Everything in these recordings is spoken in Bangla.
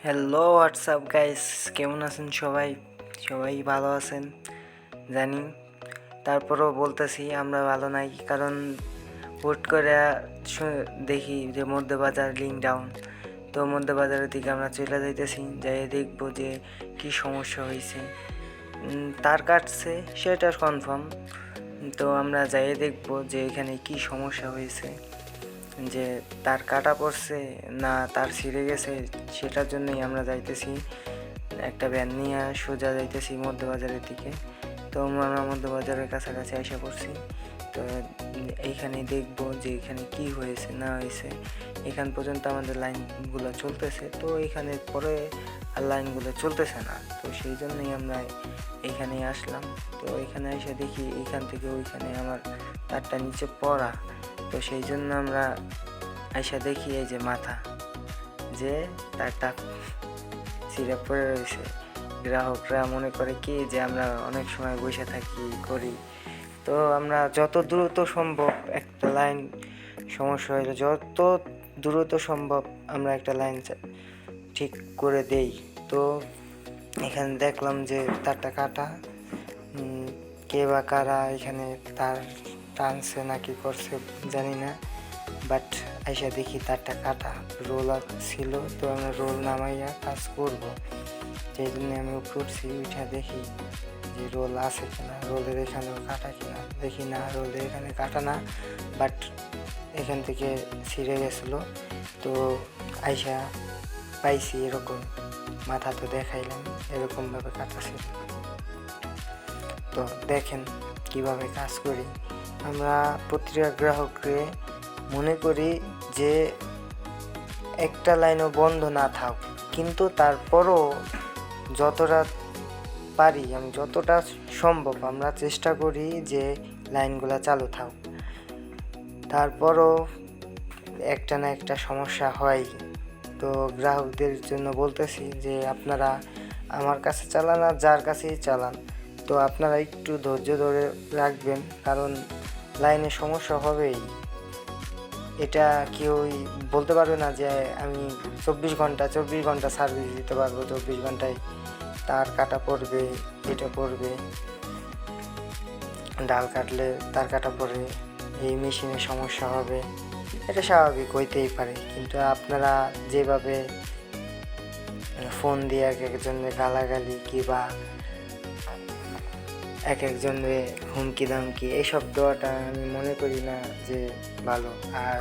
হ্যালো হোয়াটসঅ্যাপ গাইস, কেমন আছেন সবাই? সবাই ভালো আছেন জানি। তারপরও বলতেছি আমরা ভালো নাই, কারণ হুট করে দেখি যে মধ্যবাজার লিঙ্ক ডাউন। তো মধ্যবাজারের দিকে আমরা চলে যাইতেছি, যাই দেখবো যে কি সমস্যা হয়েছে। তার কাটছে সেটা কনফার্ম, তো আমরা যাই দেখবো যে এখানে কি সমস্যা হয়েছে, যে তার কাটা পড়ছে না তার ছিঁড়ে গেছে। সেটার জন্যই আমরা যাইতেছি, একটা ভ্যান নিয়ে সোজা যাইতেছি মধ্যবাজারের দিকে। তো আমরা মধ্যবাজারের কাছাকাছি এসে পড়ছি। তো এইখানে দেখবো যে এখানে কি হয়েছে না হয়েছে। এখান পর্যন্ত আমাদের লাইনগুলো চলতেছে, তো এখানে পরে আর লাইনগুলো চলতেছে না। তো সেই জন্যই আমরা এইখানে আসলাম। তো এখানে এসে দেখি এইখান থেকে ওইখানে আমার তারটা নিচে পড়া। তো সেই জন্য আমরা আইসা দেখি এই যে মাথা, যে তারটা ছিঁড়ে পড়ে রয়েছে। গ্রাহকরা মনে করে কি যে আমরা অনেক সময় বসে থাকি করি। তো আমরা যত দ্রুত সম্ভব একটা লাইন সমস্যা হলে যত দ্রুত সম্ভব আমরা একটা লাইন ঠিক করে দেই। তো এখানে দেখলাম যে তারটা কাটা, কে বা কারা এখানে তার টানছে নাকি করছে জানি না, বাট আইসা দেখি তারটা কাটা, রোল ছিল। তো আমরা রোল নামাইয়া কাজ করব, সেই জন্য আমি উঠছি। উঠা দেখি যে রোল আছে কিনা, রোলের এখানেও কাটা কিনা। দেখি না, রোলের এখানে কাটা না, বাট এখান থেকে ছিঁড়ে গেছিলো। তো আইসা পাইছি এরকম, মাথা তো দেখাইলাম এরকমভাবে কাটা ছিল। তো দেখেন কিভাবে কাজ করি আমরা। প্রতিটা গ্রাহককে মনে করি যে একটা লাইনও বন্ধ না থাক, কিন্তু তারপরও যতটা পারি আমি, যতটা সম্ভব আমরা চেষ্টা করি যে লাইনগুলো চালু থাক। তারপরও একটা না একটা সমস্যা হয়। তো গ্রাহকদের জন্য বলতেছি যে আপনারা আমার কাছে চালান আর যার কাছেই চালান, তো আপনারা একটু ধৈর্য ধরে রাখবেন, কারণ লাইনে সমস্যা হবেই। এটা কেউই বলতে পারবে না যে আমি 24 ঘন্টা সার্ভিস দিতে পারবো, 24 ঘন্টায় তার কাটা পড়বে, এটা পড়বে, ডাল কাটলে তার কাটা পড়ে, এই মেশিনে সমস্যা হবে, এটা স্বাভাবিক হইতেই পারে। কিন্তু আপনারা যেভাবে ফোন দিয়ে এক একজনের গালাগালি কিংবা এক একজনের হুমকি দামকি এইসব দেওয়াটা আমি মনে করি না যে ভালো। আর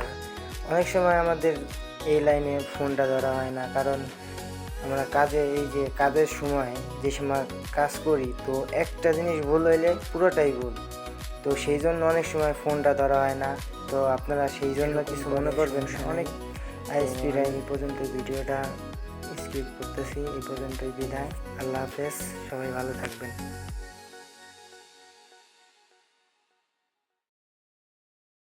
অনেক সময় আমাদের এই লাইনে ফোনটা ধরা হয় না, কারণ আমরা কাজে, এই যে কাজের সময় যে সময় কাজ করি, তো একটা জিনিস ভুল হইলে পুরোটাই ভুল। তো সেই জন্য অনেক সময় ফোনটা ধরা হয় না। তো আপনারা সেই জন্য কিছু মনে করবেন। অনেক আইএসপি লাইন পর্যন্ত ভিডিওটা স্কিপ করতেছি, এই পর্যন্তই বিদায়। আল্লাহ হাফেজ, সবাই ভালো থাকবেন।